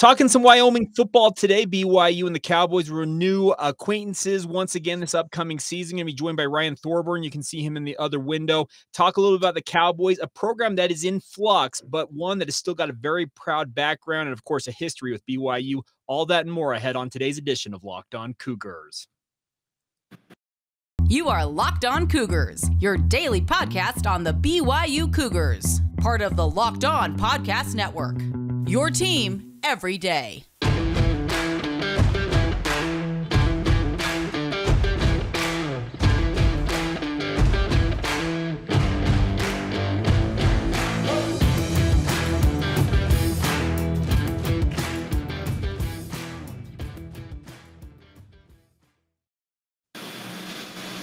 Talking some Wyoming football today. BYU and the Cowboys renew acquaintances once again this upcoming season. Going to be joined by Ryan Thorburn. You can see him in the other window. Talk a little bit about the Cowboys, a program that is in flux, but one that has still got a very proud background and, of course, a history with BYU. All that and more ahead on today's edition of Locked On Cougars. You are Locked On Cougars, your daily podcast on the BYU Cougars, part of the Locked On Podcast Network. Your team every day.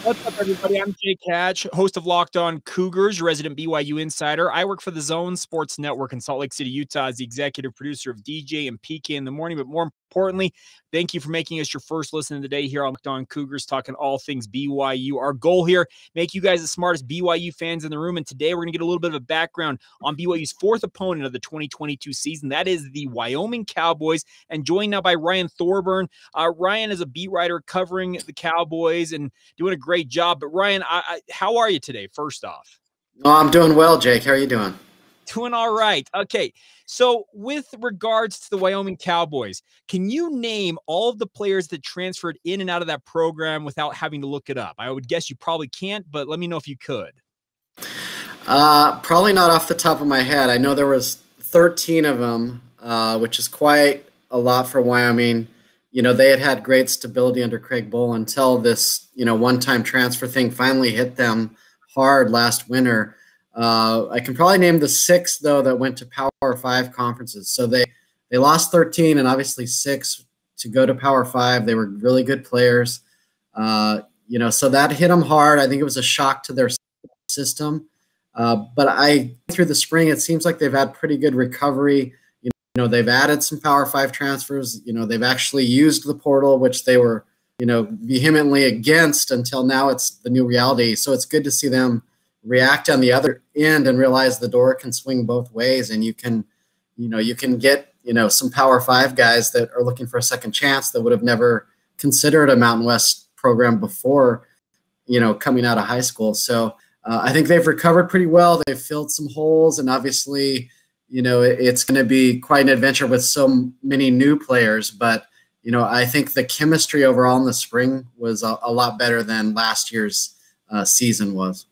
What's up, everybody? I'm Jake Hatch, host of Locked On Cougars, your resident BYU insider. I work for the Zone Sports Network in Salt Lake City, Utah, as the executive producer of DJ and PK in the morning. But more importantly, thank you for making us your first listen of the day here on Locked On Cougars, talking all things BYU. Our goal here, make you guys the smartest BYU fans in the room. And today we're going to get a little bit of a background on BYU's fourth opponent of the 2022 season. That is the Wyoming Cowboys. And joined now by Ryan Thorburn. Ryan is a beat writer covering the Cowboys and doing a great job. But Ryan, how are you today, first off? Oh, I'm doing well, Jake. How are you doing? Doing all right. Okay, so with regards to the Wyoming Cowboys, can you name all of the players that transferred in and out of that program without having to look it up? I would guess you probably can't, but let me know if you could. Probably not off the top of my head. I know there was 13 of them, which is quite a lot for Wyoming. You know, they had great stability under Craig Bohl until this, one-time transfer thing finally hit them hard last winter. I can probably name the 6, though, that went to Power 5 conferences. So they lost 13 and obviously 6 to go to Power 5. They were really good players. So that hit them hard. I think it was a shock to their system. But through the spring, it seems like they've had pretty good recovery. They've added some Power 5 transfers. They've actually used the portal, which they were, vehemently against until now it's the new reality. So it's good to see them react on the other end and realize the door can swing both ways. And you can get, some Power 5 guys that are looking for a second chance that would have never considered a Mountain West program before, coming out of high school. So I think they've recovered pretty well. They've filled some holes, and obviously, it's going to be quite an adventure with so many new players. But, I think the chemistry overall in the spring was a lot better than last year's season was.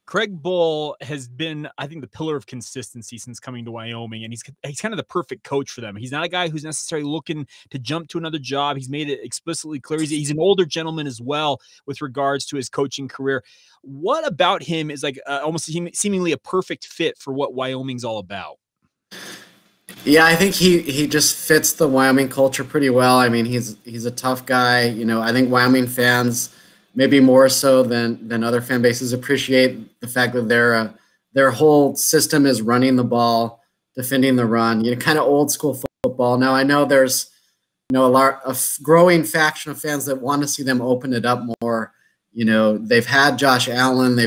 Craig Bohl has been, I think, the pillar of consistency since coming to Wyoming, and he's kind of the perfect coach for them. He's not a guy who's necessarily looking to jump to another job. He's made it explicitly clear. He's an older gentleman as well with regards to his coaching career. What about him is like almost seemingly a perfect fit for what Wyoming's all about? Yeah, I think he just fits the Wyoming culture pretty well. I mean, he's a tough guy. I think Wyoming fans, maybe more so than other fan bases, appreciate the fact that their whole system is running the ball, defending the run, kind of old school football. Now, I know there's a growing faction of fans that want to see them open it up more. They've had Josh Allen,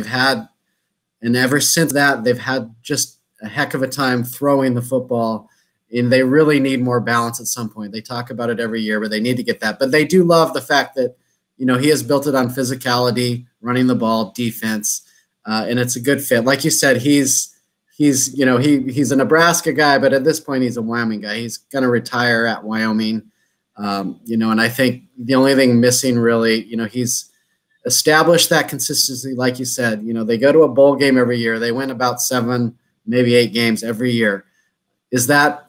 and ever since that, they've had just a heck of a time throwing the football, and they really need more balance at some point. They talk about it every year, but they need to get that. But they do love the fact that he has built it on physicality, running the ball, defense, and it's a good fit. Like you said, he's a Nebraska guy, but at this point he's a Wyoming guy. He's going to retire at Wyoming, and I think the only thing missing really, he's established that consistency. Like you said, they go to a bowl game every year. They win about 7, maybe 8 games every year. Is that,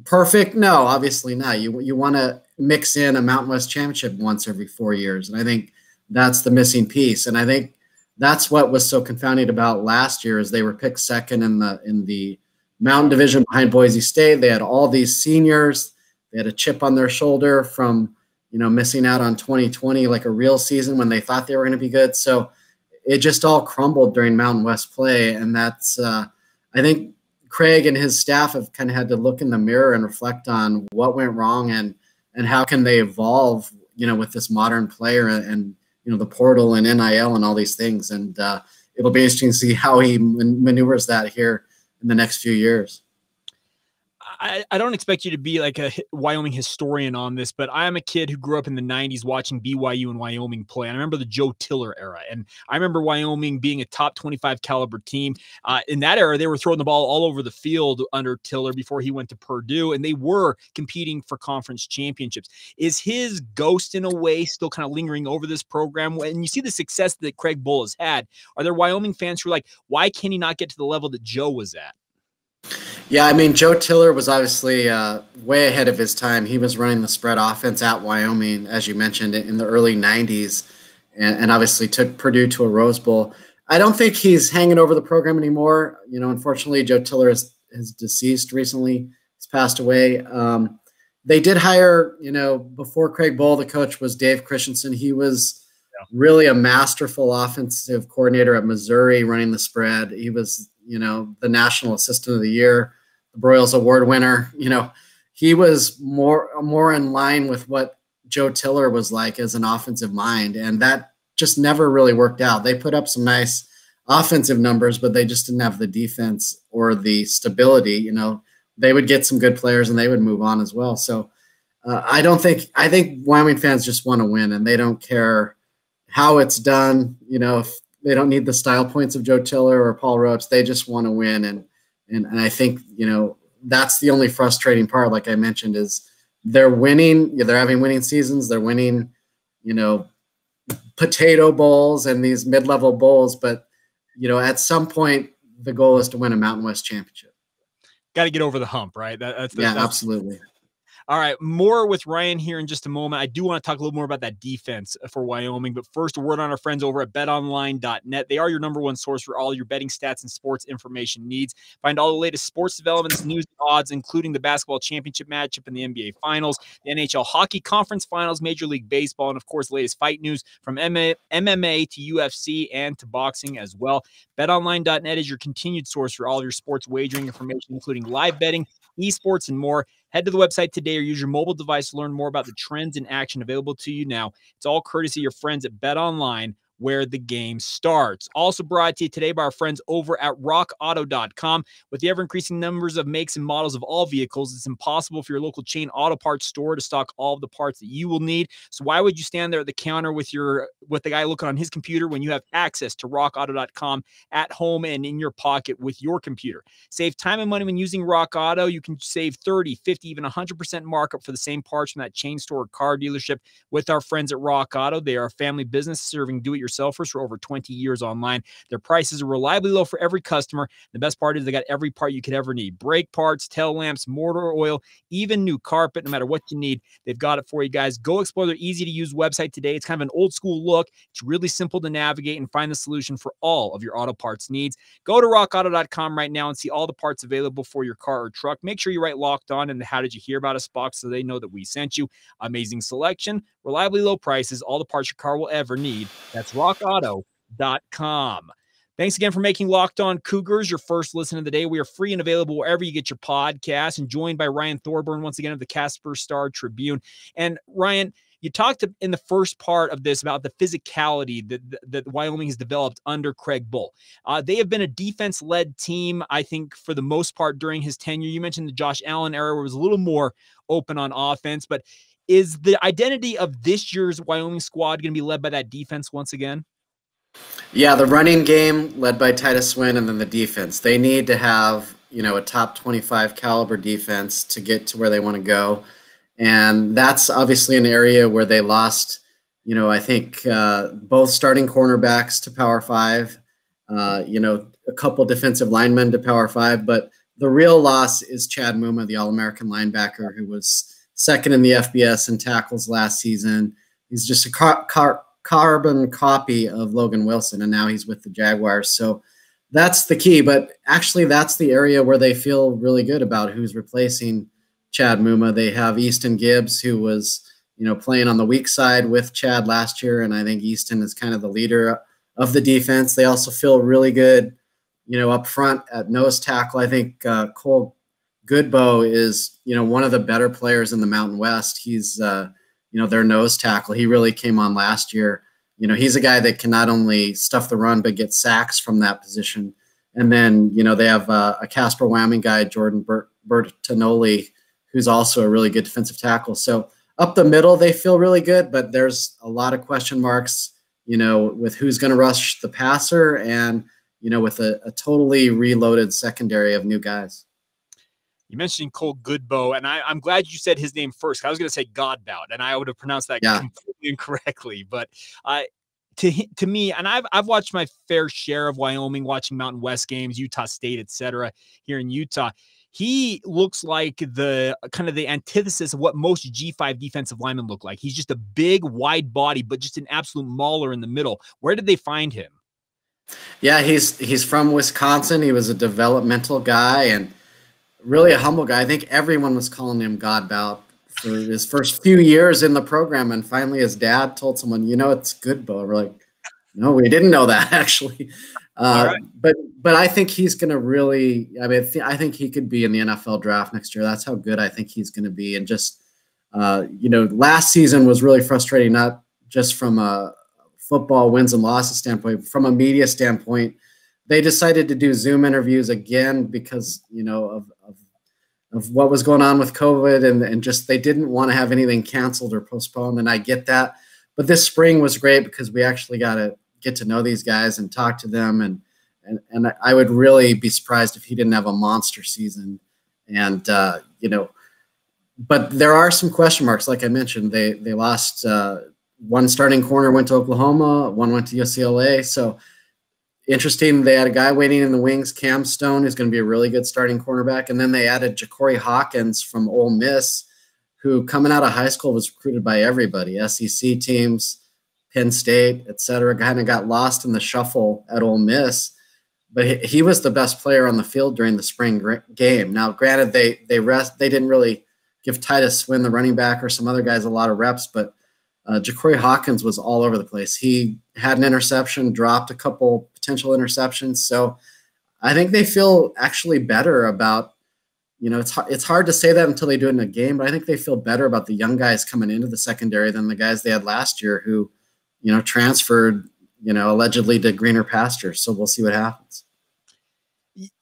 perfect? No, obviously not. You want to mix in a Mountain West championship once every 4 years. And I think that's the missing piece. And I think that's what was so confounding about last year is they were picked second in the Mountain Division behind Boise State. They had all these seniors. They had a chip on their shoulder from, missing out on 2020, like a real season when they thought they were going to be good. So it just all crumbled during Mountain West play. And that's, I think Craig and his staff have kind of had to look in the mirror and reflect on what went wrong and how can they evolve, with this modern player and the portal and NIL and all these things. And it'll be interesting to see how he maneuvers that here in the next few years. I don't expect you to be like a Wyoming historian on this, but I am a kid who grew up in the 90s watching BYU and Wyoming play. And I remember the Joe Tiller era. And I remember Wyoming being a top 25 caliber team. In that era, they were throwing the ball all over the field under Tiller before he went to Purdue, and they were competing for conference championships. Is his ghost in a way still kind of lingering over this program? When you see the success that Craig Bull has had, are there Wyoming fans who are like, why can he not get to the level that Joe was at? Yeah, I mean, Joe Tiller was obviously way ahead of his time. He was running the spread offense at Wyoming, as you mentioned, in the early 90s, and obviously took Purdue to a Rose Bowl. I don't think he's hanging over the program anymore. You know, unfortunately, Joe Tiller is deceased recently. He's passed away. They did hire, you know, before Craig Bull, the coach was Dave Christensen. He was really a masterful offensive coordinator at Missouri running the spread. He was, you know, the National Assistant of the Year, the Broyles Award winner. You know, he was more in line with what Joe Tiller was like as an offensive mind, and that just never really worked out. They put up some nice offensive numbers, but they just didn't have the defense or the stability. You know, they would get some good players and they would move on as well. So I think Wyoming fans just want to win, and they don't care how it's done. You know, if they don't need the style points of Joe Tiller or Paul Roach. They just want to win. And I think, you know, that's the only frustrating part, like I mentioned, is they're winning. They're having winning seasons. They're winning, you know, potato bowls and these mid-level bowls. But, you know, at some point, the goal is to win a Mountain West championship. Got to get over the hump, right? That's absolutely. All right, more with Ryan here in just a moment. I do want to talk a little more about that defense for Wyoming, but first, a word on our friends over at betonline.net. They are your number one source for all your betting stats and sports information needs. Find all the latest sports developments, news, and odds, including the basketball championship matchup in the NBA Finals, the NHL Hockey Conference Finals, Major League Baseball, and, of course, the latest fight news from MMA to UFC and to boxing as well. BetOnline.net is your continued source for all your sports wagering information, including live betting, esports, and more. Head to the website today or use your mobile device to learn more about the trends in action available to you now. It's all courtesy of your friends at BetOnline, where the game starts. Also brought to you today by our friends over at rockauto.com. With the ever-increasing numbers of makes and models of all vehicles, it's impossible for your local chain auto parts store to stock all of the parts that you will need. So why would you stand there at the counter with the guy looking on his computer when you have access to rockauto.com at home and in your pocket with your computer? Save time and money when using Rock Auto. You can save 30, 50, even 100% markup for the same parts from that chain store or car dealership with our friends at Rock Auto. They are a family business serving do-it-yourselfers for over 20 years online. Their prices are reliably low for every customer. The best part is they got every part you could ever need. Brake parts, tail lamps, motor oil, even new carpet. No matter what you need, they've got it for you guys. Go explore their easy-to-use website today. It's kind of an old-school look. It's really simple to navigate and find the solution for all of your auto parts needs. Go to rockauto.com right now and see all the parts available for your car or truck. Make sure you write Locked On in the How Did You Hear About Us box so they know that we sent you. Amazing selection, reliably low prices, all the parts your car will ever need. That's rockauto.com. Thanks again for making Locked On Cougars your first listen of the day. We are free and available wherever you get your podcasts, and joined by Ryan Thorburn once again of the Casper Star Tribune. And Ryan, you talked in the first part of this about the physicality that Wyoming has developed under Craig Bull. They have been a defense-led team, I think, for the most part during his tenure. You mentioned the Josh Allen era where it was a little more open on offense, but is the identity of this year's Wyoming squad going to be led by that defense once again? Yeah, the running game led by Titus Swin, and then the defense. They need to have, you know, a top 25 caliber defense to get to where they want to go. And that's obviously an area where they lost, you know, I think both starting cornerbacks to Power 5, you know, a couple defensive linemen to Power 5. But the real loss is Chad Muma, the All-American linebacker, who was second in the FBS in tackles last season. He's just a carbon copy of Logan Wilson, and now he's with the Jaguars. So that's the key. But actually, that's the area where they feel really good about who's replacing Chad Muma. They have Easton Gibbs, who was, you know, playing on the weak side with Chad last year, and I think Easton is kind of the leader of the defense. They also feel really good, you know, up front at nose tackle. I think Cole Goodbow is, you know, one of the better players in the Mountain West. He's, you know, their nose tackle. He really came on last year. You know, he's a guy that can not only stuff the run, but get sacks from that position. And then, you know, they have a Casper Wyoming guy, Jordan Bertonoli, who's also a really good defensive tackle. So up the middle, they feel really good, but there's a lot of question marks, with who's going to rush the passer and, with a totally reloaded secondary of new guys. You mentioned Cole Goodbow, and I'm glad you said his name first. I was going to say Godbout, and I would have pronounced that completely incorrectly. But to me, and I've watched my fair share of Wyoming, watching Mountain West games, Utah State, etc. here in Utah. He looks like the kind of the antithesis of what most G5 defensive linemen look like. He's just a big, wide body, but just an absolute mauler in the middle. Where did they find him? Yeah, he's from Wisconsin. He was a developmental guy and really a humble guy. I think everyone was calling him Godbout for his first few years in the program, and finally his dad told someone, it's Goodbow. We're like, no, we didn't know that actually. Right. But I think he's going to really. I think he could be in the NFL draft next year. That's how good I think he's going to be. And just last season was really frustrating, not just from a football wins and losses standpoint, from a media standpoint. They decided to do Zoom interviews again because of what was going on with COVID, and just they didn't want to have anything canceled or postponed. And I get that, but this spring was great because we actually got to get to know these guys and talk to them. And I would really be surprised if he didn't have a monster season. And, but there are some question marks. Like I mentioned, they lost one starting corner went to Oklahoma, one went to UCLA. So interesting. They had a guy waiting in the wings, Cam Stone, who's going to be a really good starting cornerback. And then they added Ja'Cory Hawkins from Ole Miss, who coming out of high school was recruited by everybody, SEC teams, Penn State, et cetera, kind of got lost in the shuffle at Ole Miss, but he was the best player on the field during the spring game. Now, granted, they didn't really give Titus Swin, the running back, or some other guys a lot of reps, but Ja'Cory Hawkins was all over the place. He had an interception, dropped a couple potential interceptions. So I think they feel actually better about, it's hard to say that until they do it in a game, but I think they feel better about the young guys coming into the secondary than the guys they had last year who, transferred, allegedly to greener pastures. So we'll see what happens.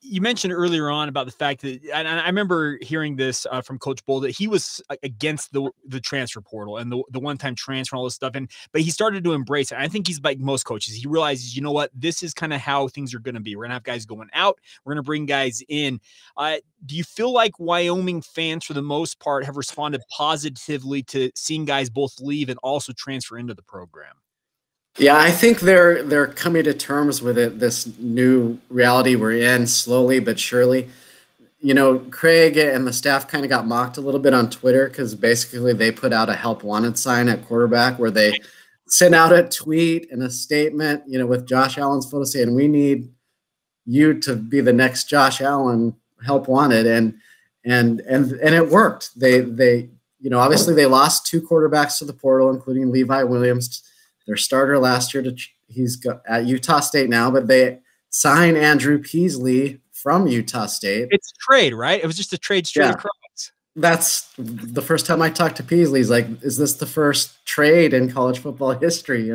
You mentioned earlier on about the fact that, and I remember hearing this from Coach Bull, that he was against the transfer portal and the one-time transfer and all this stuff. But he started to embrace it. And I think he's like most coaches. He realizes, you know what, this is kind of how things are going to be. We're going to have guys going out. We're going to bring guys in. Do you feel like Wyoming fans, for the most part, have responded positively to seeing guys both leave and also transfer into the program? Yeah, I think they're coming to terms with it, this new reality we're in, slowly but surely. Craig and the staff kind of got mocked a little bit on Twitter because basically they put out a help wanted sign at quarterback where they sent out a tweet and a statement, with Josh Allen's photo saying, "We need you to be the next Josh Allen, help wanted," and it worked. They obviously they lost two quarterbacks to the portal, including Levi Williams, their starter last year. He's at Utah State now, but they signed Andrew Peasley from Utah State. It's a trade, right? It was just a trade straight across. That's the first time I talked to Peasley. He's like, is this the first trade in college football history?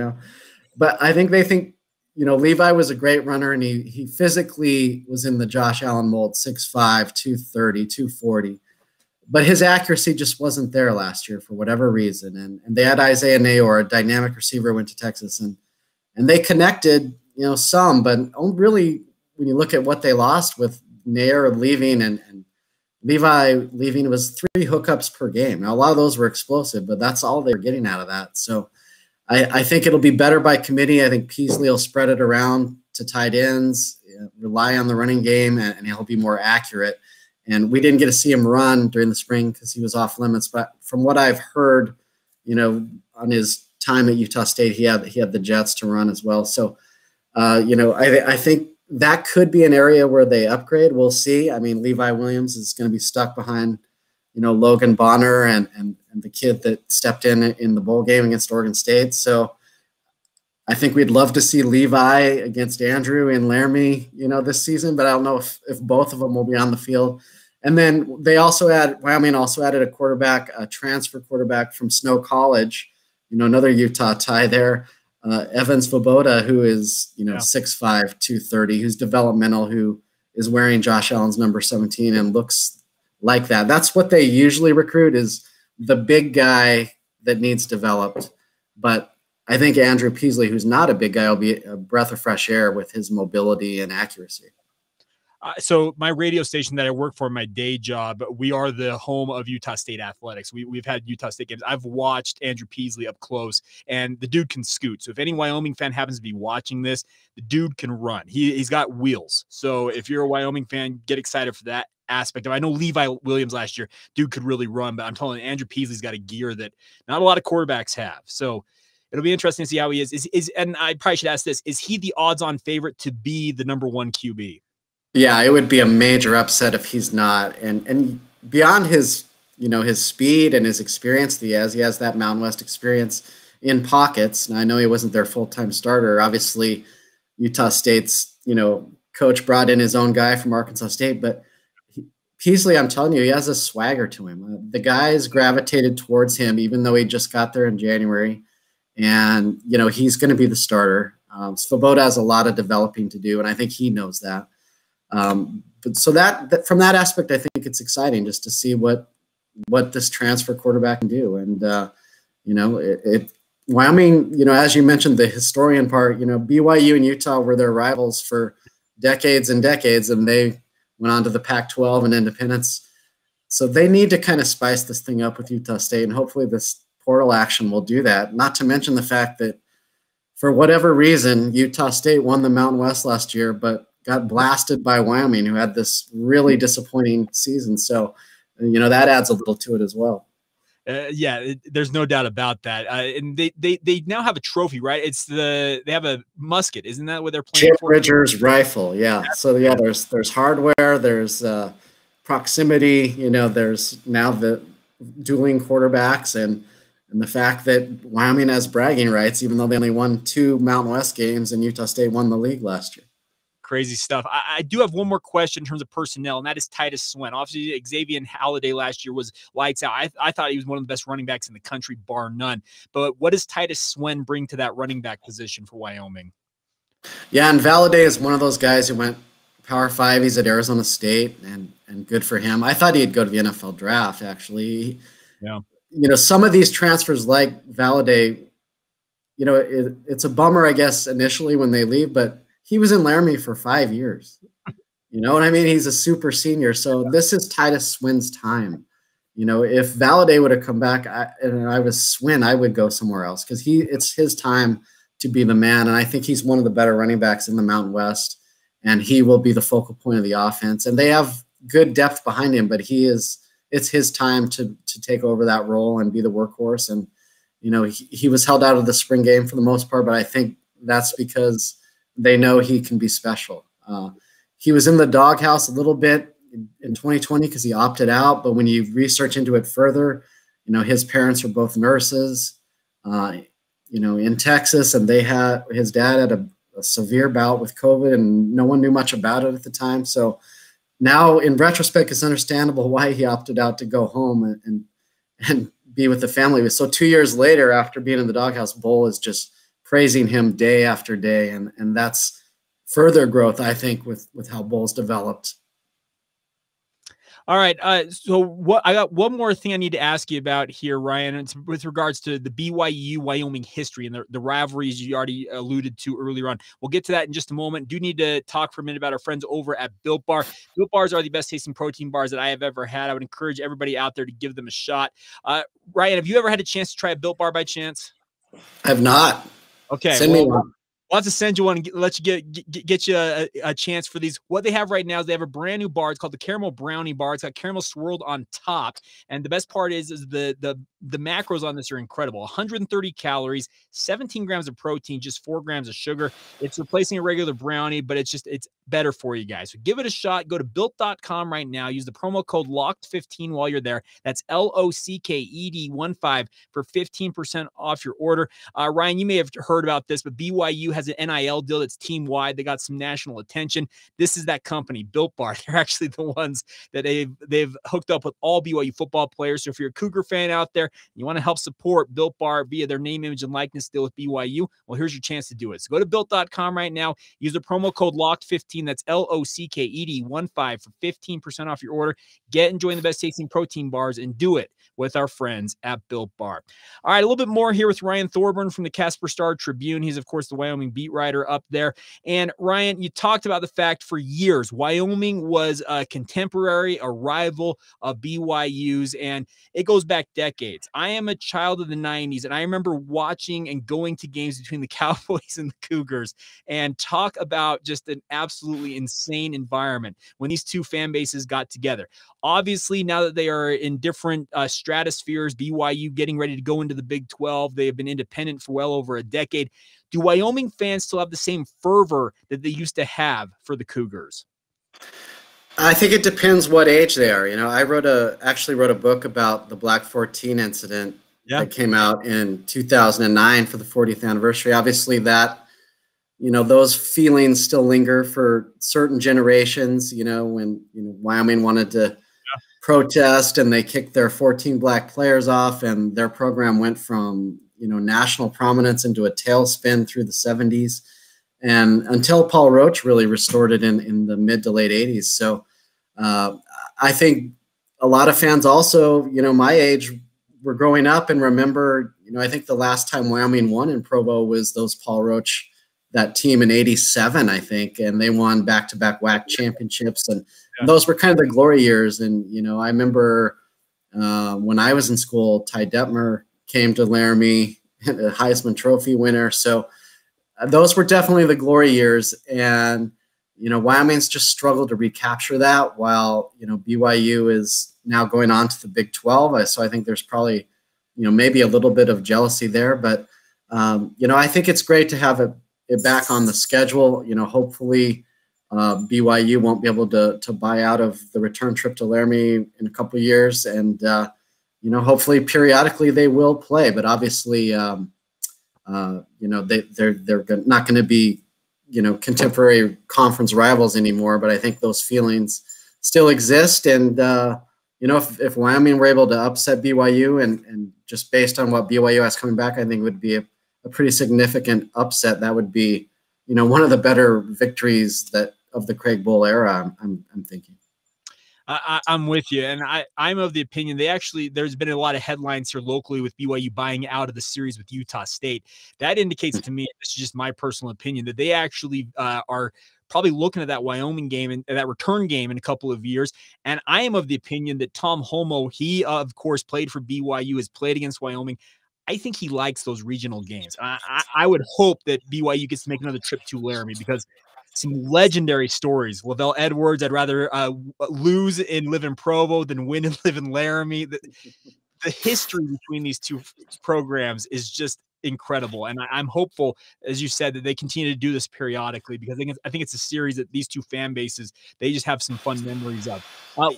But I think they think, Levi was a great runner, and he physically was in the Josh Allen mold, 6'5", 230, 240. But his accuracy just wasn't there last year for whatever reason. And they had Isaiah Nayor, a dynamic receiver, went to Texas, and they connected, some, but really when you look at what they lost with Nayor leaving and Levi leaving, it was 3 hookups per game. Now, a lot of those were explosive, but that's all they were getting out of that. So I think it'll be better by committee. I think Peasley will spread it around to tight ends, rely on the running game, and he'll be more accurate. And we didn't get to see him run during the spring because he was off limits. But from what I've heard, on his time at Utah State, he had the jets to run as well. So, I think that could be an area where they upgrade. We'll see. I mean, Levi Williams is going to be stuck behind, Logan Bonner and the kid that stepped in the bowl game against Oregon State. So I think we'd love to see Levi against Andrew and Laramie, this season, but I don't know if both of them will be on the field. And then Wyoming also added a transfer quarterback from Snow College, another Utah tie there, Evan Svoboda, who is, 6'5", 230, who's developmental, who is wearing Josh Allen's number 17 and looks like that. That's what they usually recruit, is the big guy that needs developed. But I think Andrew Peasley, who's not a big guy, will be a breath of fresh air with his mobility and accuracy. So my radio station that I work for, my day job, we are the home of Utah State athletics. We've had Utah State games. I've watched Andrew Peasley up close, and the dude can scoot. So if any Wyoming fan happens to be watching this, the dude can run. He's got wheels. So if you're a Wyoming fan, get excited for that aspect of. I know Levi Williams last year, dude could really run, but I'm telling you, Andrew Peasley's got a gear that not a lot of quarterbacks have. So it'll be interesting to see how he is. And I probably should ask this: is he the odds-on favorite to be the number 1 QB? Yeah, it would be a major upset if he's not. And beyond his, his speed and his experience he has that Mountain West experience in pockets. And I know he wasn't their full-time starter. Obviously, Utah State's, coach brought in his own guy from Arkansas State. But Peasley, I'm telling you, he has a swagger to him. The guys gravitated towards him, even though he just got there in January. And, he's going to be the starter. Svoboda has a lot of developing to do, and I think he knows that. But so that from that aspect, I think it's exciting just to see what this transfer quarterback can do. And, Wyoming, as you mentioned, the historian part, BYU and Utah were their rivals for decades and decades, and they went on to the Pac-12 and independence. So they need to kind of spice this thing up with Utah State, and hopefully this portal action will do that. Not to mention the fact that for whatever reason, Utah State won the Mountain West last year, but got blasted by Wyoming, who had this really disappointing season. So, that adds a little to it as well. There's no doubt about that. And they now have a trophy, right? They have a musket. Isn't that what they're playing Chip for? Bridger's rifle. Yeah. So there's hardware, there's proximity, there's now the dueling quarterbacks and the fact that Wyoming has bragging rights, even though they only won 2 Mountain West games and Utah State won the league last year. Crazy stuff. I do have one more question in terms of personnel, and that is Titus Swen. Obviously, Xavier Halliday last year was lights out. I thought he was one of the best running backs in the country, bar none. But what does Titus Swen bring to that running back position for Wyoming? Yeah, and Halliday is one of those guys who went Power 5. He's at Arizona State, and good for him. I thought he'd go to the NFL draft, actually. Yeah. Some of these transfers like Halliday, it's a bummer, I guess, initially when they leave, but he was in Laramie for 5 years. You know what I mean? He's a super senior. So this is Titus Swen's time. If Halliday would have come back and I was Swen, I would go somewhere else because it's his time to be the man. And I think he's one of the better running backs in the Mountain West, and he will be the focal point of the offense. And they have good depth behind him, but it's his time to take over that role and be the workhorse. And, he was held out of the spring game for the most part, but I think that's because they know he can be special. He was in the doghouse a little bit in 2020 because he opted out. But when you research into it further, his parents are both nurses, in Texas, and his dad had a severe bout with COVID, and no one knew much about it at the time. So now, in retrospect, it's understandable why he opted out to go home and be with the family. So 2 years later, after being in the doghouse, Bull is just praising him day after day. And that's further growth, I think, with how Bull's developed. All right. So I got one more thing I need to ask you about here, Ryan. It's with regards to the BYU Wyoming history and the rivalries you already alluded to earlier on. We'll get to that in just a moment. Do need to talk for a minute about our friends over at Built Bar. Built Bars are the best tasting protein bars that I have ever had. I would encourage everybody out there to give them a shot. Ryan, have you ever had a chance to try a Built Bar by chance? I have not. Okay. Send me one. We'll have to send you one and let you get you a chance for these. What they have right now is they have a brand new bar. It's called the Caramel Brownie Bar. It's got caramel swirled on top. And the best part is the macros on this are incredible. 130 calories, 17 grams of protein, just 4 grams of sugar. It's replacing a regular brownie, but it's better for you guys. So give it a shot. Go to built.com right now. Use the promo code LOCKED15 while you're there. That's LOCKED15 for 15% off your order. Ryan, you may have heard about this, but BYU has an NIL deal that's team-wide. They got some national attention. This is that company, Built Bar. They're actually the ones that they've hooked up with all BYU football players. So if you're a Cougar fan out there, you want to help support Built Bar via their name, image, and likeness deal with BYU, well, here's your chance to do it. So go to Built.com right now. Use the promo code LOCKED15. That's LOCKED15 for 15% off your order. Get enjoying the best tasting protein bars and do it with our friends at Built Bar. All right, a little bit more here with Ryan Thorburn from the Casper Star Tribune. He's, of course, the Wyoming beat writer up there. And Ryan, you talked about the fact for years Wyoming was a contemporary, a rival of BYU's, and it goes back decades. I am a child of the 90s, and I remember watching and going to games between the Cowboys and the Cougars, and talk about just an absolutely insane environment when these two fan bases got together. Obviously, now that they are in different stratospheres, BYU getting ready to go into the Big 12, they have been independent for well over a decade. Do Wyoming fans still have the same fervor that they used to have for the Cougars? I think it depends what age they are. You know, I actually wrote a book about the Black 14 incident that came out in 2009 for the 40th anniversary. Obviously, that, you know, those feelings still linger for certain generations. You know, when Wyoming wanted to protest and they kicked their 14 black players off, and their program went from, you know, national prominence into a tailspin through the 70s, and until Paul Roach really restored it in the mid to late 80s. So I think a lot of fans also, you know, my age, were growing up and remember, you know, I think the last time Wyoming won in Provo was those Paul Roach, that team in '87, I think, and they won back-to-back WAC championships, and those were kind of the glory years. And, you know, I remember when I was in school, Ty Detmer came to Laramie, a Heisman Trophy winner. So those were definitely the glory years. And, you know, Wyoming's just struggled to recapture that, while, you know, BYU is now going on to the Big 12. So I think there's probably, you know, maybe a little bit of jealousy there. But, you know, I think it's great to have it back on the schedule. You know, hopefully BYU won't be able to buy out of the return trip to Laramie in a couple of years. And, you know, hopefully periodically they will play. But obviously, you know, they're not going to be, you know, contemporary conference rivals anymore. But I think those feelings still exist. And, you know, if Wyoming were able to upset BYU, and just based on what BYU has coming back, I think it would be a pretty significant upset. That would be, you know, one of the better victories of the Craig Bowl era, I'm thinking. I'm with you. And I'm of the opinion there's been a lot of headlines here locally with BYU buying out of the series with Utah State. That indicates to me, this is just my personal opinion, that they actually are probably looking at that Wyoming game and that return game in a couple of years. And I am of the opinion that Tom Holmoe, he of course played for BYU, has played against Wyoming. I think he likes those regional games. I would hope that BYU gets to make another trip to Laramie, because some legendary stories. Lavelle Edwards, I'd rather lose and live in Provo than win and live in Laramie. The history between these two programs is just incredible. And I'm hopeful, as you said, that they continue to do this periodically, because I think it's a series that these two fan bases, they just have some fun memories of.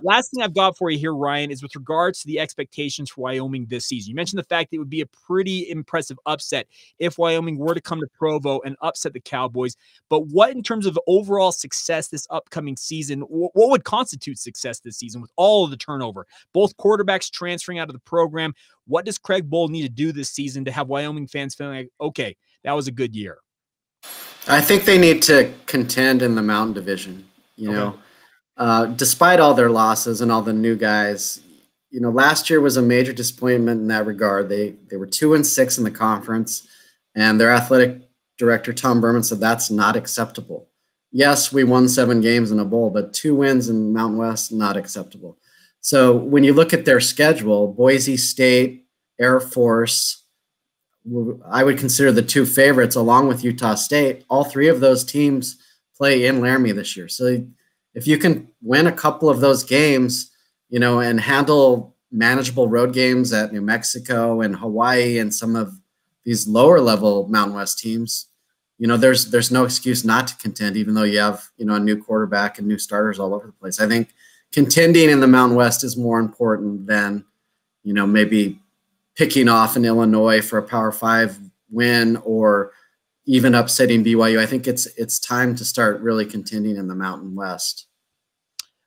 Last thing I've got for you here, Ryan, is with regards to the expectations for Wyoming this season. You mentioned the fact that it would be a pretty impressive upset if Wyoming were to come to Provo and upset the Cowboys. But what, in terms of overall success this upcoming season, what would constitute success this season with all of the turnover? Both quarterbacks transferring out of the program. What does Craig Bowl need to do this season to have Wyoming fans feeling like, okay, that was a good year? I think they need to contend in the Mountain Division. You know, despite all their losses and all the new guys, you know, last year was a major disappointment in that regard. They were 2-6 in the conference, and their athletic director, Tom Berman, said that's not acceptable. Yes, we won 7 games in a bowl, but 2 wins in Mountain West, not acceptable. So when you look at their schedule, Boise State, Air Force, I would consider the 2 favorites along with Utah State. All 3 of those teams play in Laramie this year. So if you can win a couple of those games, you know, and handle manageable road games at New Mexico and Hawaii and some of these lower level Mountain West teams, you know, there's no excuse not to contend, even though you have, you know, a new quarterback and new starters all over the place. I think contending in the Mountain West is more important than, you know, maybe picking off in Illinois for a Power 5 win or even upsetting BYU. I think it's time to start really contending in the Mountain West.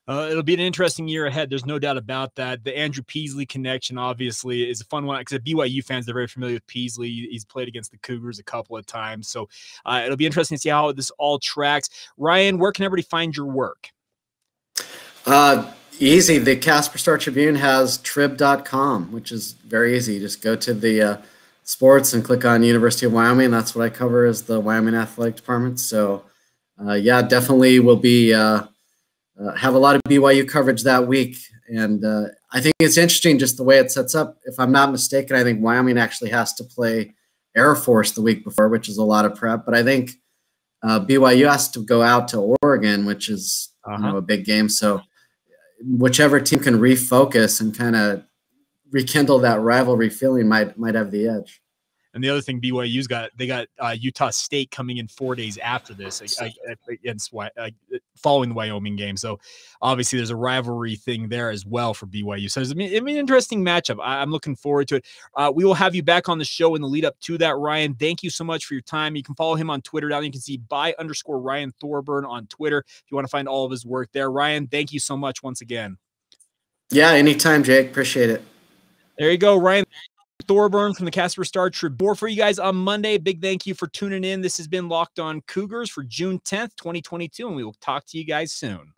It'll be an interesting year ahead. There's no doubt about that. The Andrew Peasley connection, obviously, is a fun one because BYU fans, they're very familiar with Peasley. He's played against the Cougars a couple of times. So it'll be interesting to see how this all tracks. Ryan, where can everybody find your work? Easy. The Casper Star Tribune has trib.com, which is very easy. Just go to the sports and click on University of Wyoming. That's what I cover is the Wyoming Athletic Department. So, yeah, definitely will be have a lot of BYU coverage that week. And I think it's interesting just the way it sets up. If I'm not mistaken, I think Wyoming actually has to play Air Force the week before, which is a lot of prep. But I think BYU has to go out to Oregon, which is a big game. So whichever team can refocus and kind of rekindle that rivalry feeling might have the edge. And the other thing BYU's got, they got Utah State coming in 4 days after this against following the Wyoming game. So obviously there's a rivalry thing there as well for BYU. So it's an interesting matchup. I'm looking forward to it. We will have you back on the show in the lead up to that, Ryan. Thank you so much for your time. You can follow him on Twitter. Down you can see @Ryan Thorburn on Twitter if you want to find all of his work there. Ryan, thank you so much once again. Yeah, anytime, Jake. Appreciate it. There you go, Ryan Thorburn from the Casper Star Tribune. More for you guys on Monday. Big thank you for tuning in. This has been Locked On Cougars for June 10th, 2022, and we will talk to you guys soon.